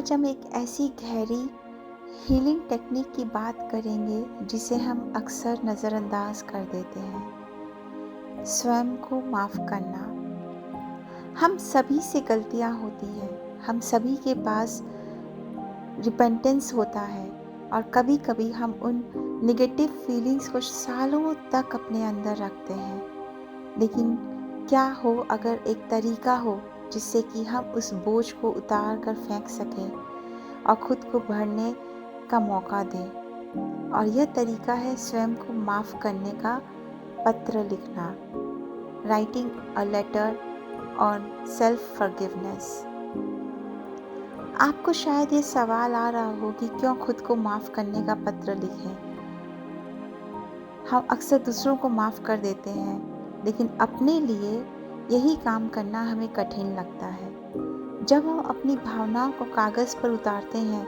आज हम एक ऐसी गहरी हीलिंग टेक्निक की बात करेंगे जिसे हम अक्सर नज़रअंदाज कर देते हैं। स्वयं को माफ़ करना। हम सभी से गलतियां होती हैं, हम सभी के पास रिपेंटेंस होता है और कभी कभी हम उन निगेटिव फीलिंग्स को सालों तक अपने अंदर रखते हैं। लेकिन क्या हो अगर एक तरीका हो जिससे कि हम उस बोझ को उतार कर फेंक सकें और खुद को भरने का मौका दें। और यह तरीका है स्वयं को माफ़ करने का पत्र लिखना, writing a later on self forgiveness. आपको शायद ये सवाल आ रहा हो कि क्यों खुद को माफ़ करने का पत्र लिखें। हम अक्सर दूसरों को माफ़ कर देते हैं, लेकिन अपने लिए यही काम करना हमें कठिन लगता है। जब हम अपनी भावनाओं को कागज़ पर उतारते हैं,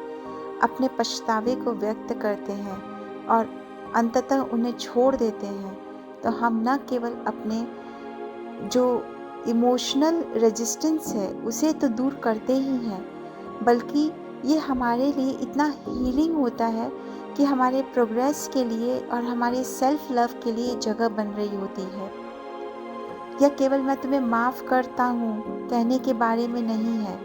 अपने पछतावे को व्यक्त करते हैं और अंततः उन्हें छोड़ देते हैं, तो हम न केवल अपने जो इमोशनल रेजिस्टेंस है उसे तो दूर करते ही हैं, बल्कि ये हमारे लिए इतना हीलिंग होता है कि हमारे प्रोग्रेस के लिए और हमारे सेल्फ लव के लिए जगह बन रही होती है। यह केवल मैं तुम्हें माफ़ करता हूँ कहने के बारे में नहीं है,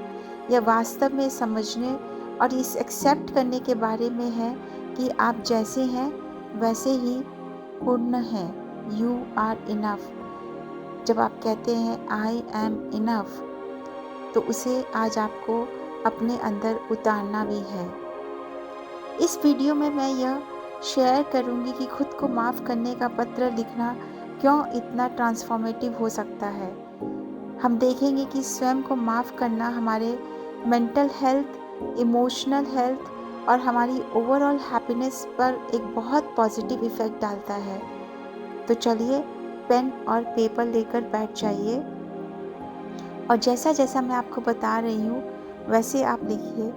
यह वास्तव में समझने और इस एक्सेप्ट करने के बारे में है कि आप जैसे हैं वैसे ही पूर्ण हैं। You are enough. जब आप कहते हैं आई एम इनफ, तो उसे आज आपको अपने अंदर उतारना भी है। इस वीडियो में मैं यह शेयर करूंगी कि खुद को माफ़ करने का पत्र लिखना क्यों इतना ट्रांसफॉर्मेटिव हो सकता है। हम देखेंगे कि स्वयं को माफ़ करना हमारे मेंटल हेल्थ, इमोशनल हेल्थ और हमारी ओवरऑल हैप्पीनेस पर एक बहुत पॉजिटिव इफ़ेक्ट डालता है। तो चलिए पेन और पेपर लेकर बैठ जाइए और जैसा जैसा मैं आपको बता रही हूँ वैसे आप लिखिए।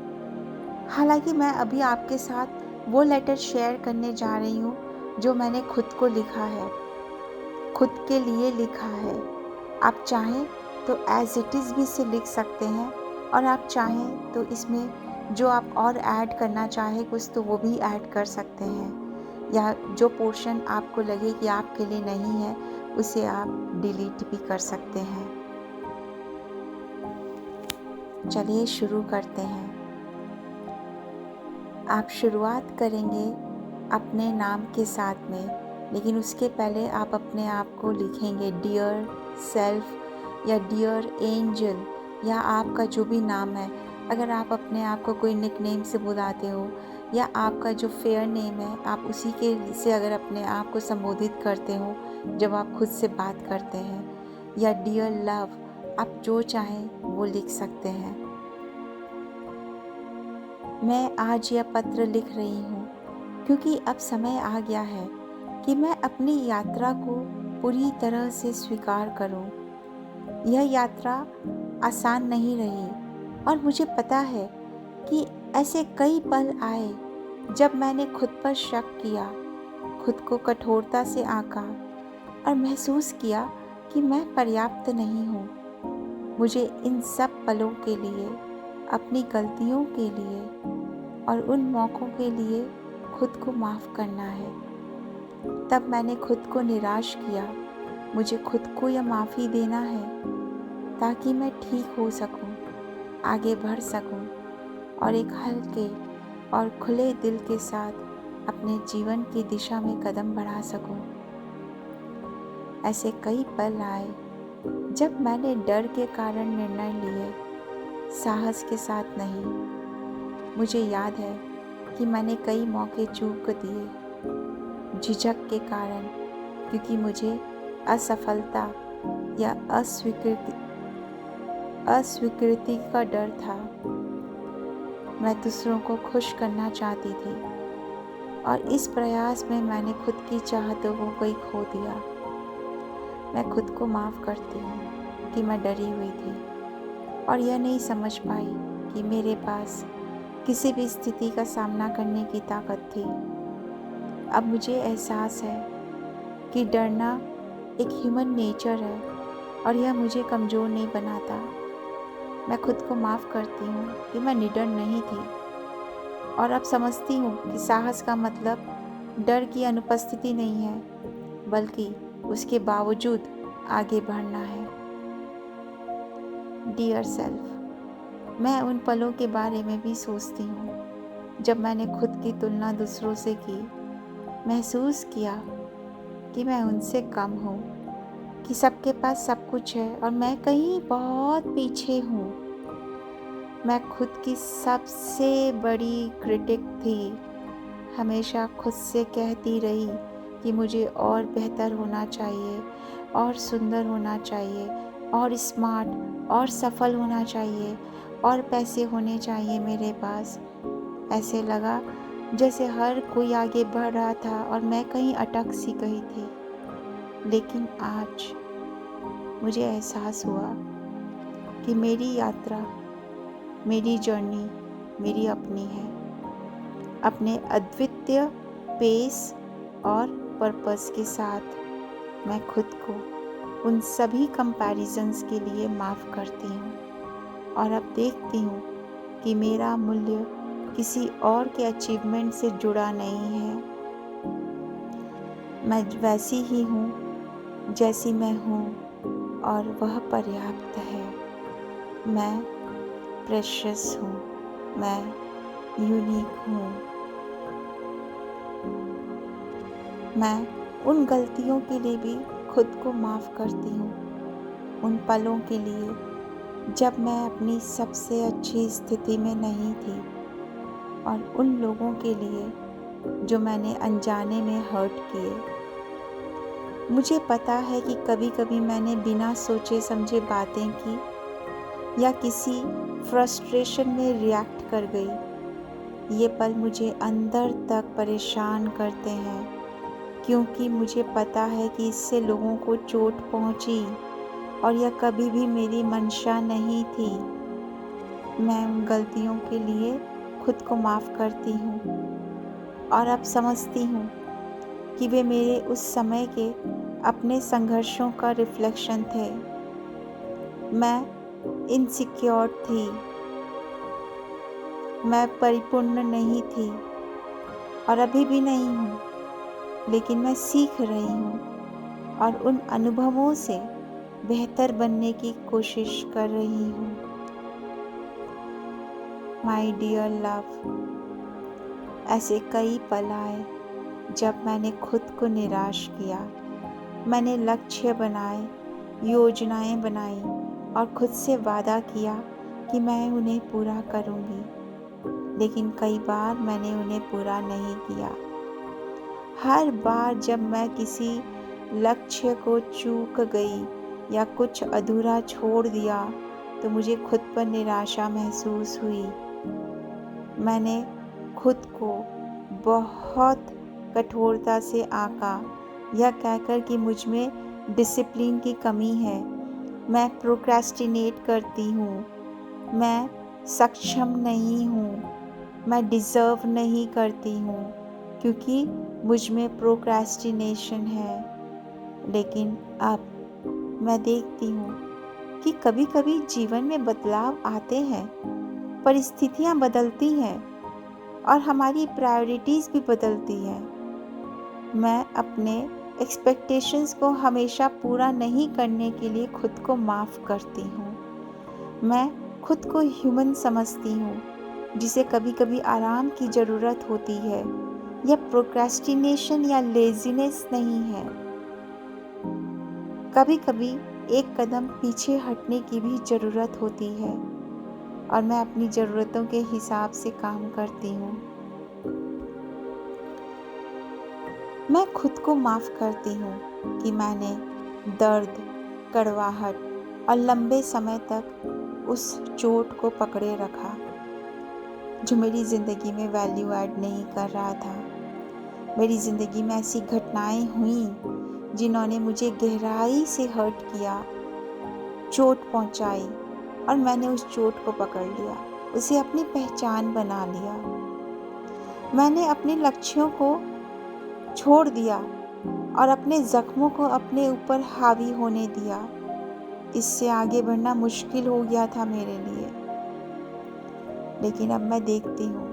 हालांकि मैं अभी आपके साथ वो लेटर शेयर करने जा रही हूँ जो मैंने खुद को लिखा है, खुद के लिए लिखा है। आप चाहें तो एज इट इज़ भी इसे लिख सकते हैं और आप चाहें तो इसमें जो आप और ऐड करना चाहें कुछ तो वो भी ऐड कर सकते हैं, या जो पोर्शन आपको लगे कि आपके लिए नहीं है उसे आप डिलीट भी कर सकते हैं। चलिए शुरू करते हैं। आप शुरुआत करेंगे अपने नाम के साथ में, लेकिन उसके पहले आप अपने आप को लिखेंगे डियर सेल्फ या डियर एंजल, या आपका जो भी नाम है। अगर आप अपने आप को कोई निक नेम से बुलाते हो या आपका जो फेयर नेम है आप उसी के से अगर अपने आप को संबोधित करते हो जब आप खुद से बात करते हैं, या डियर लव, आप जो चाहें वो लिख सकते हैं। मैं आज यह पत्र लिख रही हूँ क्योंकि अब समय आ गया है कि मैं अपनी यात्रा को पूरी तरह से स्वीकार करूँ। यह यात्रा आसान नहीं रही और मुझे पता है कि ऐसे कई पल आए जब मैंने खुद पर शक किया, खुद को कठोरता से आंका और महसूस किया कि मैं पर्याप्त नहीं हूँ। मुझे इन सब पलों के लिए, अपनी गलतियों के लिए और उन मौक़ों के लिए खुद को माफ़ करना है। तब मैंने खुद को निराश किया। मुझे खुद को यह माफ़ी देना है ताकि मैं ठीक हो सकूं, आगे बढ़ सकूं और एक हल्के और खुले दिल के साथ अपने जीवन की दिशा में कदम बढ़ा सकूं। ऐसे कई पल आए जब मैंने डर के कारण निर्णय लिए, साहस के साथ नहीं। मुझे याद है कि मैंने कई मौके चूक दिए, झिझक के कारण, क्योंकि मुझे असफलता या अस्वीकृति का डर था। मैं दूसरों को खुश करना चाहती थी और इस प्रयास में मैंने खुद की चाहतों को ही खो दिया। मैं खुद को माफ़ करती हूँ कि मैं डरी हुई थी और यह नहीं समझ पाई कि मेरे पास किसी भी स्थिति का सामना करने की ताकत थी। अब मुझे एहसास है कि डरना एक ह्यूमन नेचर है और यह मुझे कमज़ोर नहीं बनाता। मैं खुद को माफ़ करती हूँ कि मैं निडर नहीं थी और अब समझती हूँ कि साहस का मतलब डर की अनुपस्थिति नहीं है, बल्कि उसके बावजूद आगे बढ़ना है। डियर सेल्फ, मैं उन पलों के बारे में भी सोचती हूँ जब मैंने खुद की तुलना दूसरों से की, महसूस किया कि मैं उनसे कम हूँ, कि सबके पास सब कुछ है और मैं कहीं बहुत पीछे हूँ। मैं खुद की सबसे बड़ी क्रिटिक थी, हमेशा खुद से कहती रही कि मुझे और बेहतर होना चाहिए, और सुंदर होना चाहिए, और स्मार्ट और सफल होना चाहिए, और पैसे होने चाहिए मेरे पास। ऐसे लगा जैसे हर कोई आगे बढ़ रहा था और मैं कहीं अटक सी गई थी। लेकिन आज मुझे एहसास हुआ कि मेरी यात्रा, मेरी जर्नी मेरी अपनी है, अपने अद्वितीय पेस और पर्पस के साथ। मैं खुद को उन सभी कंपैरिजन्स के लिए माफ़ करती हूँ और अब देखती हूँ कि मेरा मूल्य किसी और के अचीवमेंट से जुड़ा नहीं है। मैं वैसी ही हूँ जैसी मैं हूँ और वह पर्याप्त है। मैं प्रेशियस हूँ, मैं यूनिक हूँ। मैं उन गलतियों के लिए भी खुद को माफ़ करती हूँ, उन पलों के लिए जब मैं अपनी सबसे अच्छी स्थिति में नहीं थी, और उन लोगों के लिए जो मैंने अनजाने में हर्ट किए। मुझे पता है कि कभी कभी मैंने बिना सोचे समझे बातें की या किसी फ्रस्ट्रेशन में रिएक्ट कर गई। ये पल मुझे अंदर तक परेशान करते हैं, क्योंकि मुझे पता है कि इससे लोगों को चोट पहुंची और यह कभी भी मेरी मंशा नहीं थी। मैं उन गलतियों के लिए खुद को माफ़ करती हूँ और अब समझती हूँ कि वे मेरे उस समय के अपने संघर्षों का रिफ्लेक्शन थे। मैं इनसिक्योर थी, मैं परिपूर्ण नहीं थी और अभी भी नहीं हूँ, लेकिन मैं सीख रही हूँ और उन अनुभवों से बेहतर बनने की कोशिश कर रही हूँ। माय डियर लव, ऐसे कई पल आए जब मैंने खुद को निराश किया। मैंने लक्ष्य बनाए, योजनाएं बनाई और खुद से वादा किया कि मैं उन्हें पूरा करूँगी, लेकिन कई बार मैंने उन्हें पूरा नहीं किया। हर बार जब मैं किसी लक्ष्य को चूक गई या कुछ अधूरा छोड़ दिया तो मुझे खुद पर निराशा महसूस हुई। मैंने खुद को बहुत कठोरता से आंका, यह कहकर कि मुझ में डिसिप्लिन की कमी है, मैं प्रोक्रेस्टिनेट करती हूँ, मैं सक्षम नहीं हूँ, मैं डिज़र्व नहीं करती हूँ, क्योंकि मुझ में प्रोक्रेस्टिनेशन है। लेकिन अब मैं देखती हूँ कि कभी कभी जीवन में बदलाव आते हैं, परिस्थितियाँ बदलती हैं और हमारी प्रायोरिटीज़ भी बदलती हैं। मैं अपने एक्सपेक्टेशंस को हमेशा पूरा नहीं करने के लिए खुद को माफ़ करती हूँ। मैं खुद को ह्यूमन समझती हूँ, जिसे कभी कभी आराम की ज़रूरत होती है। यह प्रोक्रेस्टिनेशन या लेज़ीनेस नहीं है। कभी कभी एक कदम पीछे हटने की भी ज़रूरत होती है और मैं अपनी ज़रूरतों के हिसाब से काम करती हूँ। मैं खुद को माफ़ करती हूँ कि मैंने दर्द, कड़वाहट और लंबे समय तक उस चोट को पकड़े रखा जो मेरी ज़िंदगी में वैल्यू ऐड नहीं कर रहा था। मेरी ज़िंदगी में ऐसी घटनाएं हुई जिन्होंने मुझे गहराई से हर्ट किया, चोट पहुंचाई, और मैंने उस चोट को पकड़ लिया, उसे अपनी पहचान बना लिया। मैंने अपने लक्ष्यों को छोड़ दिया और अपने ज़ख्मों को अपने ऊपर हावी होने दिया। इससे आगे बढ़ना मुश्किल हो गया था मेरे लिए। लेकिन अब मैं देखती हूँ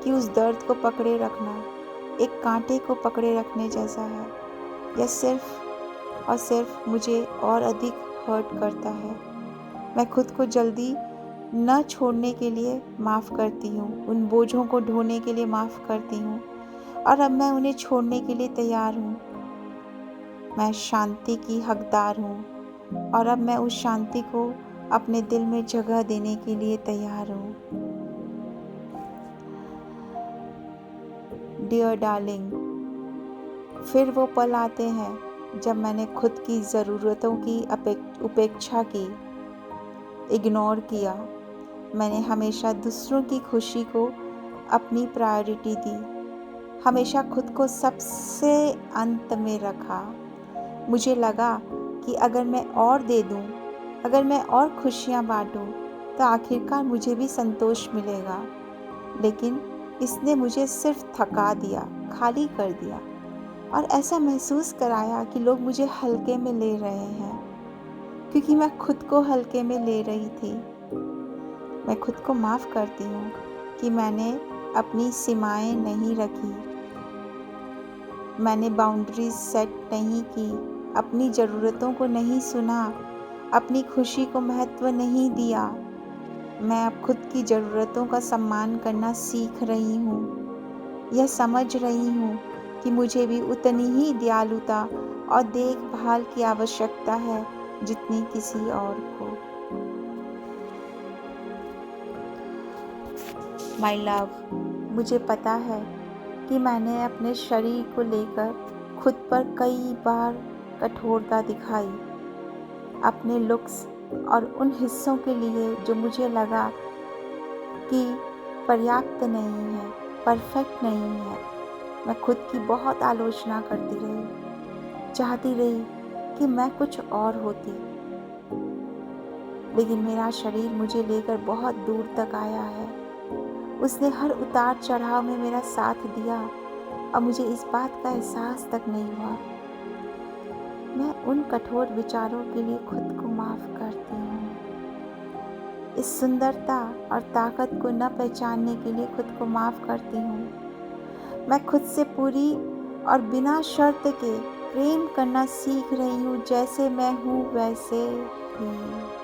कि उस दर्द को पकड़े रखना एक कांटे को पकड़े रखने जैसा है। यह सिर्फ और सिर्फ मुझे और अधिक हर्ट करता है। मैं खुद को जल्दी न छोड़ने के लिए माफ़ करती हूँ, उन बोझों को ढोने के लिए माफ़ करती हूँ, और अब मैं उन्हें छोड़ने के लिए तैयार हूँ। मैं शांति की हकदार हूँ और अब मैं उस शांति को अपने दिल में जगह देने के लिए तैयार हूँ। डियर डार्लिंग, फिर वो पल आते हैं जब मैंने खुद की ज़रूरतों की उपेक्षा की, इग्नोर किया। मैंने हमेशा दूसरों की खुशी को अपनी प्रायोरिटी दी, हमेशा खुद को सबसे अंत में रखा। मुझे लगा कि अगर मैं और दे दूं, अगर मैं और खुशियां बांटूं, तो आखिरकार मुझे भी संतोष मिलेगा। लेकिन इसने मुझे सिर्फ थका दिया, खाली कर दिया, और ऐसा महसूस कराया कि लोग मुझे हल्के में ले रहे हैं, क्योंकि मैं खुद को हल्के में ले रही थी। मैं खुद को माफ़ करती हूँ कि मैंने अपनी सीमाएं नहीं रखी, मैंने बाउंड्रीज सेट नहीं की, अपनी ज़रूरतों को नहीं सुना, अपनी खुशी को महत्व नहीं दिया। मैं अब खुद की ज़रूरतों का सम्मान करना सीख रही हूँ। यह समझ रही हूँ कि मुझे भी उतनी ही दयालुता और देखभाल की आवश्यकता है जितनी किसी और को। माय लव, मुझे पता है कि मैंने अपने शरीर को लेकर खुद पर कई बार कठोरता दिखाई, अपने लुक्स और उन हिस्सों के लिए जो मुझे लगा कि पर्याप्त नहीं है, परफेक्ट नहीं है। मैं खुद की बहुत आलोचना करती रही, चाहती रही कि मैं कुछ और होती, लेकिन मेरा शरीर मुझे लेकर बहुत दूर तक आया है। उसने हर उतार चढ़ाव में मेरा साथ दिया और मुझे इस बात का एहसास तक नहीं हुआ। मैं उन कठोर विचारों के लिए खुद को माफ़ करती हूँ। इस सुंदरता और ताकत को न पहचानने के लिए खुद को माफ़ करती हूँ। मैं खुद से पूरी और बिना शर्त के प्रेम करना सीख रही हूँ, जैसे मैं हूँ वैसे ही।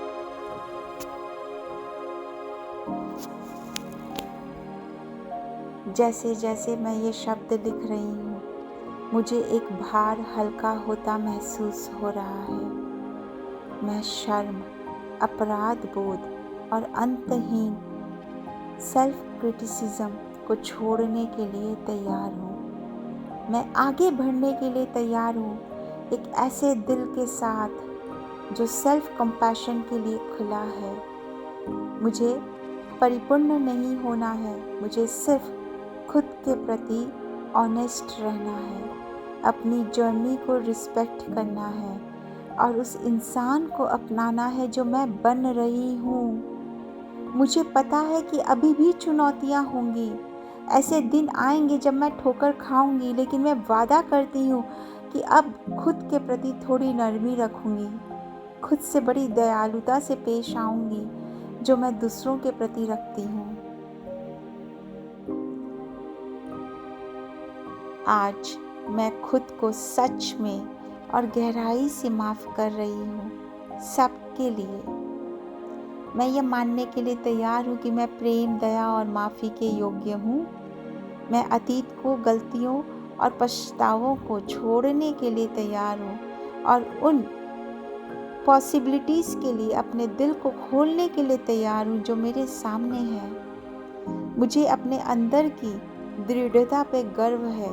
जैसे जैसे मैं ये शब्द लिख रही हूँ, मुझे एक भार हल्का होता महसूस हो रहा है। मैं शर्म, अपराध बोध और अंतहीन सेल्फ क्रिटिसिज्म को छोड़ने के लिए तैयार हूँ। मैं आगे बढ़ने के लिए तैयार हूँ, एक ऐसे दिल के साथ जो सेल्फ कंपैशन के लिए खुला है। मुझे परिपूर्ण नहीं होना है, मुझे सिर्फ खुद के प्रति ऑनेस्ट रहना है, अपनी जर्नी को रिस्पेक्ट करना है और उस इंसान को अपनाना है जो मैं बन रही हूँ। मुझे पता है कि अभी भी चुनौतियाँ होंगी, ऐसे दिन आएंगे जब मैं ठोकर खाऊंगी, लेकिन मैं वादा करती हूँ कि अब खुद के प्रति थोड़ी नरमी रखूंगी, खुद से बड़ी दयालुता से पेश आऊंगी जो मैं दूसरों के प्रति रखती हूँ। आज मैं खुद को सच में और गहराई से माफ़ कर रही हूँ, सबके लिए। मैं ये मानने के लिए तैयार हूँ कि मैं प्रेम, दया और माफ़ी के योग्य हूँ। मैं अतीत को, गलतियों और पछतावों को छोड़ने के लिए तैयार हूँ और उन पॉसिबिलिटीज़ के लिए अपने दिल को खोलने के लिए तैयार हूँ जो मेरे सामने है। मुझे अपने अंदर की दृढ़ता पे गर्व है,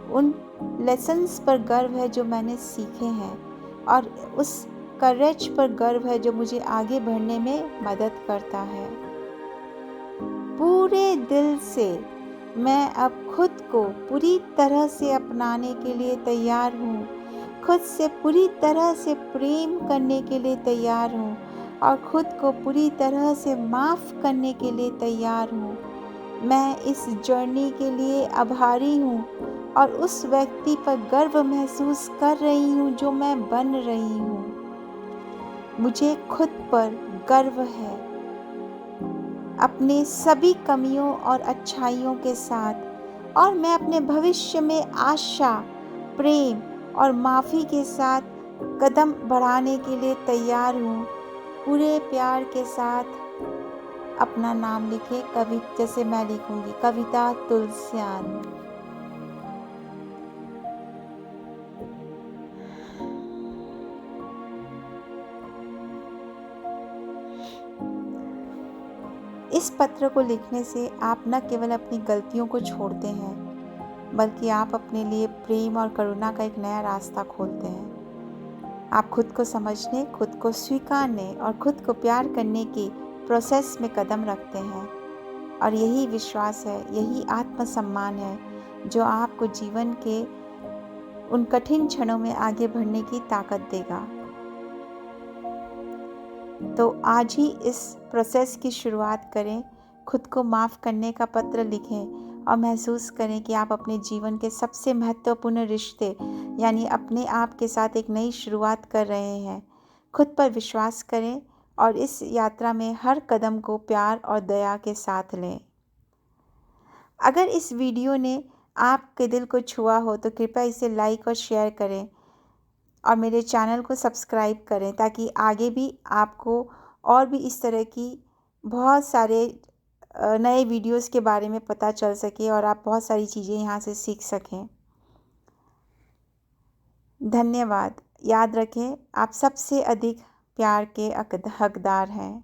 उन लेसन्स पर गर्व है जो मैंने सीखे हैं और उस करेज पर गर्व है जो मुझे आगे बढ़ने में मदद करता है। पूरे दिल से मैं अब खुद को पूरी तरह से अपनाने के लिए तैयार हूँ, खुद से पूरी तरह से प्रेम करने के लिए तैयार हूँ और खुद को पूरी तरह से माफ़ करने के लिए तैयार हूँ। मैं इस जर्नी के लिए आभारी हूँ और उस व्यक्ति पर गर्व महसूस कर रही हूँ जो मैं बन रही हूँ। मुझे खुद पर गर्व है। अपने सभी कमियों और अच्छाइयों के साथ, और मैं अपने भविष्य में आशा, प्रेम और माफ़ी के साथ कदम बढ़ाने के लिए तैयार हूँ। पूरे प्यार के साथ अपना नाम लिखें, जैसे मैं लिखूंगी, कविता तुलसियान। इस पत्र को लिखने से आप न केवल अपनी गलतियों को छोड़ते हैं, बल्कि आप अपने लिए प्रेम और करुणा का एक नया रास्ता खोलते हैं। आप खुद को समझने, खुद को स्वीकारने और खुद को प्यार करने की प्रोसेस में कदम रखते हैं, और यही विश्वास है, यही आत्मसम्मान है जो आपको जीवन के उन कठिन क्षणों में आगे बढ़ने की ताकत देगा। तो आज ही इस प्रोसेस की शुरुआत करें, खुद को माफ़ करने का पत्र लिखें और महसूस करें कि आप अपने जीवन के सबसे महत्वपूर्ण रिश्ते यानी अपने आप के साथ एक नई शुरुआत कर रहे हैं। खुद पर विश्वास करें और इस यात्रा में हर कदम को प्यार और दया के साथ लें। अगर इस वीडियो ने आपके दिल को छुआ हो तो कृपया इसे लाइक और शेयर करें, और मेरे चैनल को सब्सक्राइब करें ताकि आगे भी आपको और भी इस तरह की बहुत सारे नए वीडियोस के बारे में पता चल सके और आप बहुत सारी चीज़ें यहाँ से सीख सकें। धन्यवाद। याद रखें, आप सबसे अधिक प्यार के हकदार हैं।